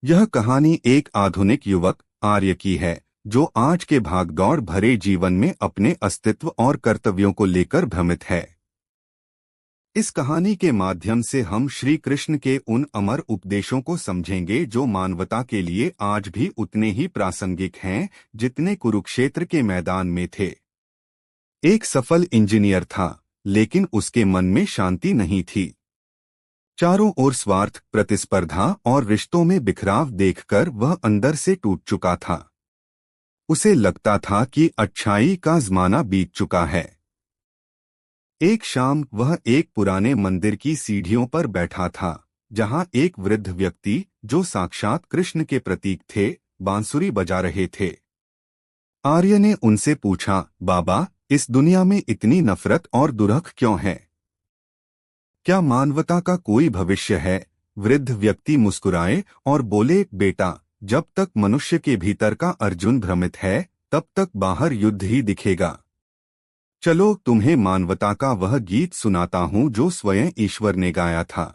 यह कहानी एक आधुनिक युवक आर्य की है जो आज के भागदौड़ भरे जीवन में अपने अस्तित्व और कर्तव्यों को लेकर भ्रमित है। इस कहानी के माध्यम से हम श्री कृष्ण के उन अमर उपदेशों को समझेंगे जो मानवता के लिए आज भी उतने ही प्रासंगिक हैं जितने कुरुक्षेत्र के मैदान में थे। एक सफल इंजीनियर था, लेकिन उसके मन में शांति नहीं थी। चारों ओर स्वार्थ, प्रतिस्पर्धा और रिश्तों में बिखराव देखकर वह अंदर से टूट चुका था। उसे लगता था कि अच्छाई का ज़माना बीत चुका है। एक शाम वह एक पुराने मंदिर की सीढ़ियों पर बैठा था, जहां एक वृद्ध व्यक्ति जो साक्षात कृष्ण के प्रतीक थे, बांसुरी बजा रहे थे। आर्य ने उनसे पूछा, बाबा, इस दुनिया में इतनी नफरत और दुरख क्यों है? क्या मानवता का कोई भविष्य है? वृद्ध व्यक्ति मुस्कुराए और बोले, बेटा, जब तक मनुष्य के भीतर का अर्जुन भ्रमित है, तब तक बाहर युद्ध ही दिखेगा। चलो तुम्हें मानवता का वह गीत सुनाता हूँ जो स्वयं ईश्वर ने गाया था।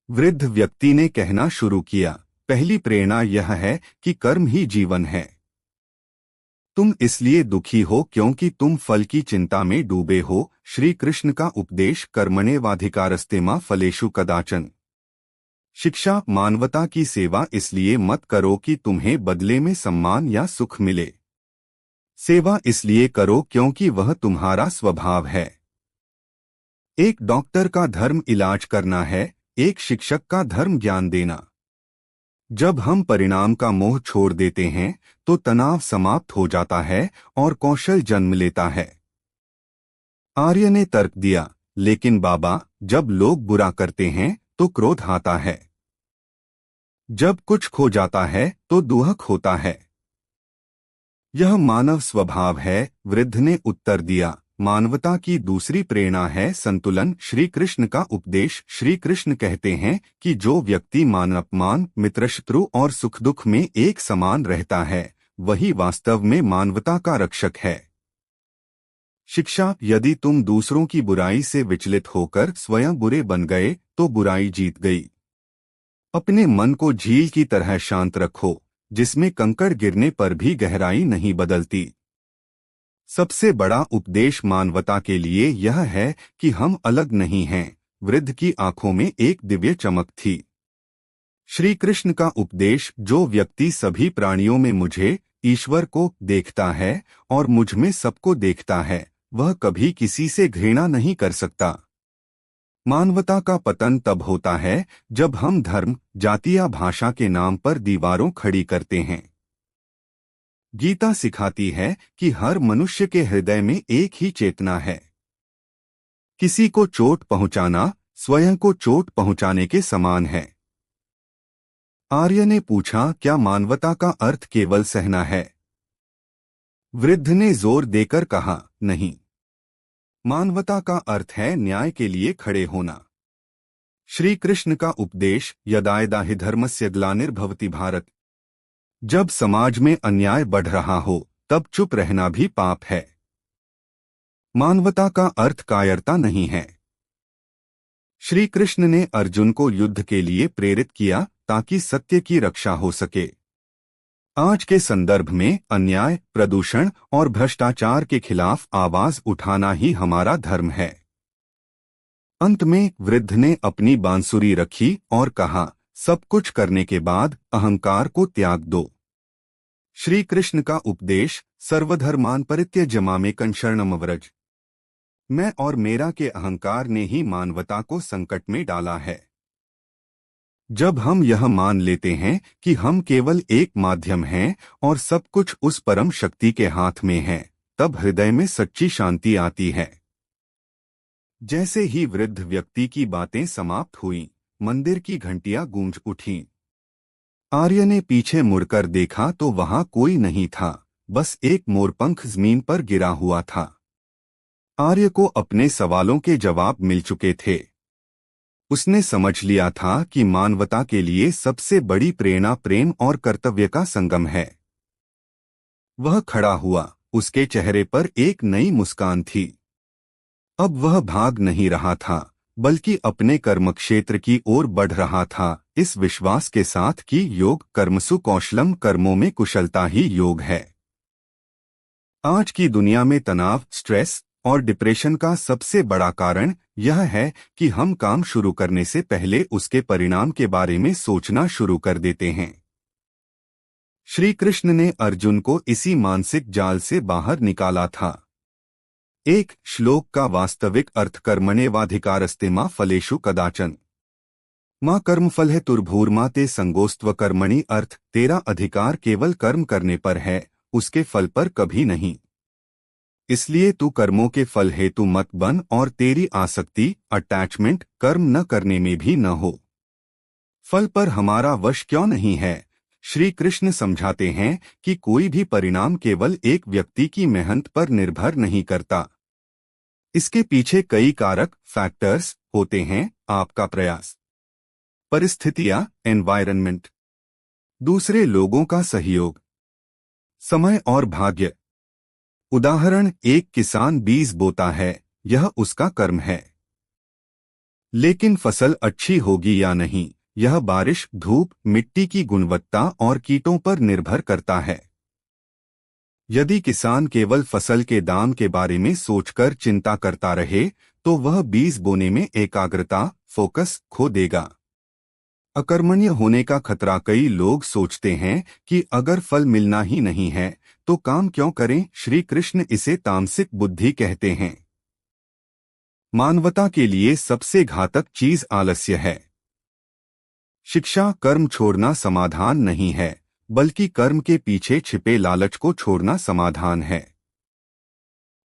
वृद्ध व्यक्ति ने कहना शुरू किया, पहली प्रेरणा यह है कि कर्म ही जीवन है। तुम इसलिए दुखी हो क्योंकि तुम फल की चिंता में डूबे हो। श्री कृष्ण का उपदेश, कर्मण्येवाधिकारस्ते मा फलेषु कदाचन। शिक्षा, मानवता की सेवा इसलिए मत करो कि तुम्हें बदले में सम्मान या सुख मिले। सेवा इसलिए करो क्योंकि वह तुम्हारा स्वभाव है। एक डॉक्टर का धर्म इलाज करना है, एक शिक्षक का धर्म ज्ञान देना। जब हम परिणाम का मोह छोड़ देते हैं तो तनाव समाप्त हो जाता है और कौशल जन्म लेता है। आर्य ने तर्क दिया, लेकिन बाबा, जब लोग बुरा करते हैं तो क्रोध आता है। जब कुछ खो जाता है तो दुख होता है। यह मानव स्वभाव है। वृद्ध ने उत्तर दिया, मानवता की दूसरी प्रेरणा है संतुलन। श्री कृष्ण का उपदेश। श्री कृष्ण कहते हैं कि जो व्यक्ति मान अपमान, मित्रशत्रु और सुख दुख में एक समान रहता है, वही वास्तव में मानवता का रक्षक है। शिक्षा, यदि तुम दूसरों की बुराई से विचलित होकर स्वयं बुरे बन गए तो बुराई जीत गई। अपने मन को झील की तरह शांत रखो, जिसमें कंकड़ गिरने पर भी गहराई नहीं बदलती। सबसे बड़ा उपदेश मानवता के लिए यह है कि हम अलग नहीं हैं। वृद्ध की आंखों में एक दिव्य चमक थी। श्री कृष्ण का उपदेश, जो व्यक्ति सभी प्राणियों में मुझे, ईश्वर को देखता है और मुझ में सबको देखता है, वह कभी किसी से घृणा नहीं कर सकता। मानवता का पतन तब होता है जब हम धर्म, जाति या भाषा के नाम पर दीवारों खड़ी करते हैं। गीता सिखाती है कि हर मनुष्य के हृदय में एक ही चेतना है। किसी को चोट पहुंचाना स्वयं को चोट पहुंचाने के समान है। आर्य ने पूछा, क्या मानवता का अर्थ केवल सहना है? वृद्ध ने जोर देकर कहा, नहीं। मानवता का अर्थ है न्याय के लिए खड़े होना। श्री कृष्ण का उपदेश, यदा यदा हि धर्मस्य ग्लानिर्भवति भारत। जब समाज में अन्याय बढ़ रहा हो तब चुप रहना भी पाप है। मानवता का अर्थ कायरता नहीं है। श्री कृष्ण ने अर्जुन को युद्ध के लिए प्रेरित किया ताकि सत्य की रक्षा हो सके। आज के संदर्भ में अन्याय, प्रदूषण और भ्रष्टाचार के खिलाफ आवाज उठाना ही हमारा धर्म है। अंत में वृद्ध ने अपनी बांसुरी रखी और कहा, सब कुछ करने के बाद अहंकार को त्याग दो। श्री कृष्ण का उपदेश, सर्वधर्मान् परित्यज्य मामेकं शरणम व्रज। मैं और मेरा के अहंकार ने ही मानवता को संकट में डाला है। जब हम यह मान लेते हैं कि हम केवल एक माध्यम हैं और सब कुछ उस परम शक्ति के हाथ में है, तब हृदय में सच्ची शांति आती है। जैसे ही वृद्ध व्यक्ति की बातें समाप्त हुईं, मंदिर की घंटियां गूंज उठीं। आर्य ने पीछे मुड़कर देखा तो वहां कोई नहीं था, बस एक मोरपंख जमीन पर गिरा हुआ था। आर्य को अपने सवालों के जवाब मिल चुके थे। उसने समझ लिया था कि मानवता के लिए सबसे बड़ी प्रेरणा प्रेम और कर्तव्य का संगम है। वह खड़ा हुआ, उसके चेहरे पर एक नई मुस्कान थी। अब वह भाग नहीं रहा था, बल्कि अपने कर्मक्षेत्र की ओर बढ़ रहा था, इस विश्वास के साथ कि योग कर्मसु कौशलम, कर्मों में कुशलता ही योग है। आज की दुनिया में तनाव, स्ट्रेस और डिप्रेशन का सबसे बड़ा कारण यह है कि हम काम शुरू करने से पहले उसके परिणाम के बारे में सोचना शुरू कर देते हैं। श्री कृष्ण ने अर्जुन को इसी मानसिक जाल से बाहर निकाला था। एक श्लोक का वास्तविक अर्थ कर्मण्येवाधिकारस्ते मा फलेषु कदाचन माँ कर्मफल है तुर्भूर्मा ते संगोस्त्व कर्मणि, अर्थ तेरा अधिकार केवल कर्म करने पर है, उसके फल पर कभी नहीं। इसलिए तू कर्मों के फल हेतु मत बन और तेरी आसक्ति, अटैचमेंट कर्म न करने में भी न हो। फल पर हमारा वश क्यों नहीं है? श्री कृष्ण समझाते हैं कि कोई भी परिणाम केवल एक व्यक्ति की मेहनत पर निर्भर नहीं करता। इसके पीछे कई कारक, फैक्टर्स होते हैं। आपका प्रयास, परिस्थितियां, एनवायरनमेंट, दूसरे लोगों का सहयोग, समय और भाग्य। उदाहरण, एक किसान बीज बोता है, यह उसका कर्म है। लेकिन फसल अच्छी होगी या नहीं, यह बारिश, धूप, मिट्टी की गुणवत्ता और कीटों पर निर्भर करता है। यदि किसान केवल फसल के दाम के बारे में सोचकर चिंता करता रहे तो वह बीज बोने में एकाग्रता, फोकस खो देगा। अकर्मण्य होने का खतरा, कई लोग सोचते हैं कि अगर फल मिलना ही नहीं है तो काम क्यों करें। श्री कृष्ण इसे तामसिक बुद्धि कहते हैं। मानवता के लिए सबसे घातक चीज आलस्य है। शिक्षा, कर्म छोड़ना समाधान नहीं है, बल्कि कर्म के पीछे छिपे लालच को छोड़ना समाधान है।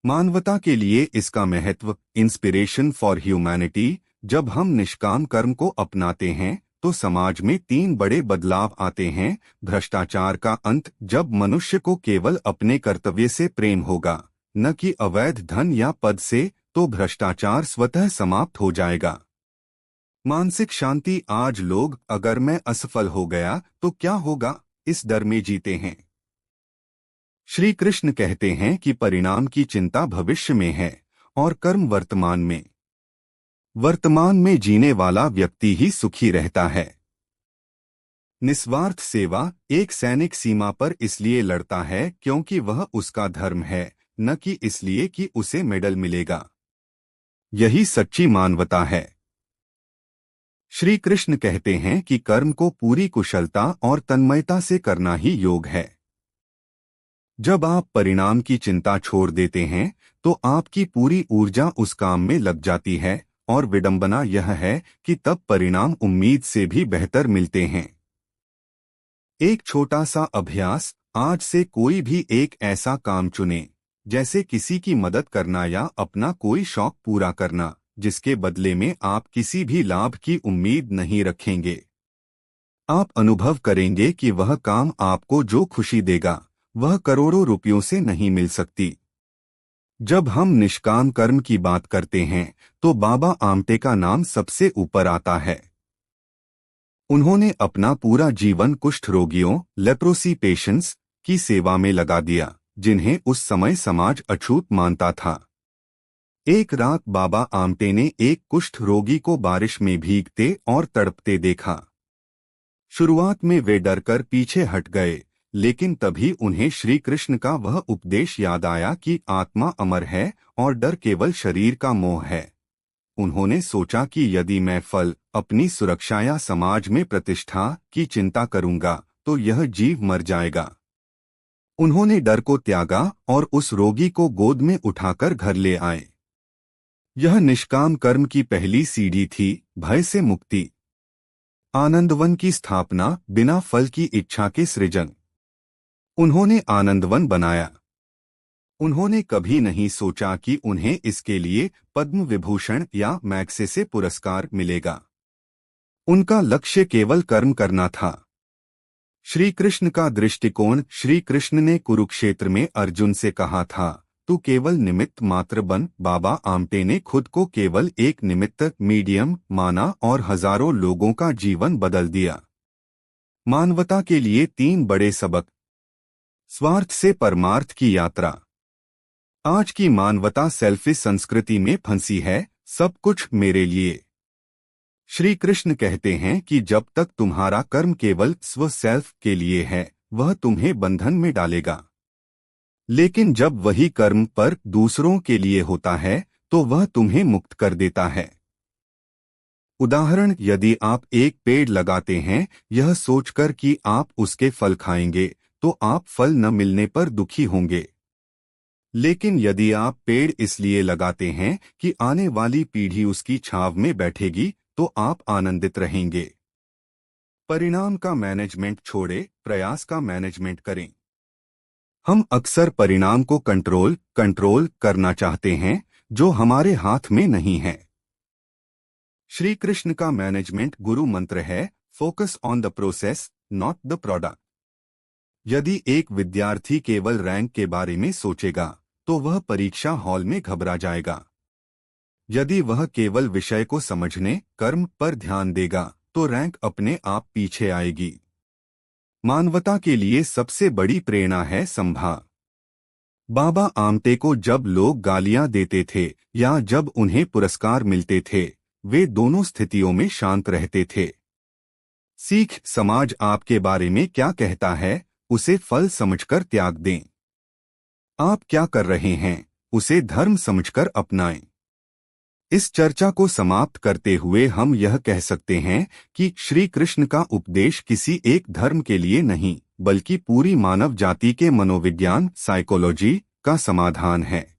मानवता के लिए इसका महत्व, इंस्पिरेशन फॉर ह्यूमैनिटी। जब हम निष्काम कर्म को अपनाते हैं तो समाज में 3 बड़े बदलाव आते हैं। भ्रष्टाचार का अंत, जब मनुष्य को केवल अपने कर्तव्य से प्रेम होगा, न कि अवैध धन या पद से, तो भ्रष्टाचार स्वतः समाप्त हो जाएगा। मानसिक शांति, आज लोग अगर मैं असफल हो गया तो क्या होगा, इस डर में जीते हैं। श्री कृष्ण कहते हैं कि परिणाम की चिंता भविष्य में है और कर्म वर्तमान में। वर्तमान में जीने वाला व्यक्ति ही सुखी रहता है। निस्वार्थ सेवा, एक सैनिक सीमा पर इसलिए लड़ता है क्योंकि वह उसका धर्म है, न कि इसलिए कि उसे मेडल मिलेगा। यही सच्ची मानवता है। श्री कृष्ण कहते हैं कि कर्म को पूरी कुशलता और तन्मयता से करना ही योग है। जब आप परिणाम की चिंता छोड़ देते हैं तो आपकी पूरी ऊर्जा उस काम में लग जाती है, और विडंबना यह है कि तब परिणाम उम्मीद से भी बेहतर मिलते हैं। एक छोटा सा अभ्यास, आज से कोई भी एक ऐसा काम चुनें, जैसे किसी की मदद करना या अपना कोई शौक पूरा करना, जिसके बदले में आप किसी भी लाभ की उम्मीद नहीं रखेंगे। आप अनुभव करेंगे कि वह काम आपको जो खुशी देगा वह करोड़ों रुपयों से नहीं मिल सकती। जब हम निष्काम कर्म की बात करते हैं तो बाबा आमटे का नाम सबसे ऊपर आता है। उन्होंने अपना पूरा जीवन कुष्ठ रोगियों, लेप्रोसी पेशेंट्स की सेवा में लगा दिया, जिन्हें उस समय समाज अछूत मानता था। एक रात बाबा आमटे ने एक कुष्ठ रोगी को बारिश में भीगते और तड़पते देखा। शुरुआत में वे डरकर पीछे हट गए, लेकिन तभी उन्हें श्री कृष्ण का वह उपदेश याद आया कि आत्मा अमर है और डर केवल शरीर का मोह है। उन्होंने सोचा कि यदि मैं फल, अपनी सुरक्षा या समाज में प्रतिष्ठा की चिंता करूंगा तो यह जीव मर जाएगा। उन्होंने डर को त्यागा और उस रोगी को गोद में उठाकर घर ले आए। यह निष्काम कर्म की पहली सीढ़ी थी, भय से मुक्ति, आनंदवन की स्थापना, बिना फल की इच्छा के सृजन। उन्होंने आनंदवन बनाया। उन्होंने कभी नहीं सोचा कि उन्हें इसके लिए पद्म विभूषण या मैग्सेसे पुरस्कार मिलेगा। उनका लक्ष्य केवल कर्म करना था। श्री कृष्ण का दृष्टिकोण, श्री कृष्ण ने कुरुक्षेत्र में अर्जुन से कहा था, तू केवल निमित्त मात्र बन। बाबा आमटे ने खुद को केवल एक निमित्त, मीडियम माना और हजारों लोगों का जीवन बदल दिया। मानवता के लिए 3 बड़े सबक। स्वार्थ से परमार्थ की यात्रा। आज की मानवता सेल्फिश संस्कृति में फंसी है, सब कुछ मेरे लिए। श्री कृष्ण कहते हैं कि जब तक तुम्हारा कर्म केवल सेल्फ के लिए है, वह तुम्हें बंधन में डालेगा। लेकिन जब वही कर्म पर दूसरों के लिए होता है, तो वह तुम्हें मुक्त कर देता है। उदाहरण, यदि आप एक पेड़ लगाते हैं यह सोचकर कि आप उसके फल खाएंगे, तो आप फल न मिलने पर दुखी होंगे। लेकिन यदि आप पेड़ इसलिए लगाते हैं कि आने वाली पीढ़ी उसकी छांव में बैठेगी, तो आप आनंदित रहेंगे। परिणाम का मैनेजमेंट छोड़े, प्रयास का मैनेजमेंट करें। हम अक्सर परिणाम को कंट्रोल करना चाहते हैं, जो हमारे हाथ में नहीं है। श्री कृष्ण का मैनेजमेंट गुरु मंत्र है, focus on the process, not the product. यदि एक विद्यार्थी केवल रैंक के बारे में सोचेगा, तो वह परीक्षा हॉल में घबरा जाएगा। यदि वह केवल विषय को समझने, कर्म पर ध्यान देगा, तो रैंक अपने आप पीछे आएगी। मानवता के लिए सबसे बड़ी प्रेरणा है संभा। बाबा आमटे को जब लोग गालियां देते थे या जब उन्हें पुरस्कार मिलते थे, वे दोनों स्थितियों में शांत रहते थे। सीख, समाज आपके बारे में क्या कहता है, उसे फल समझकर त्याग दें। आप क्या कर रहे हैं, उसे धर्म समझकर अपनाएं। इस चर्चा को समाप्त करते हुए हम यह कह सकते हैं कि श्री कृष्ण का उपदेश किसी एक धर्म के लिए नहीं, बल्कि पूरी मानव जाति के मनोविज्ञान, साइकोलॉजी का समाधान है।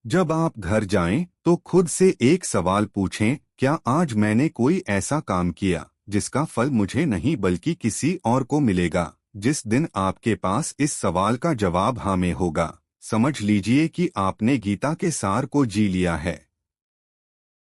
जब आप घर जाएं, तो खुद से एक सवाल पूछें, क्या आज मैंने कोई ऐसा काम किया जिसका फल मुझे नहीं बल्कि किसी और को मिलेगा? जिस दिन आपके पास इस सवाल का जवाब हाँ में होगा, समझ लीजिए कि आपने गीता के सार को जी लिया है।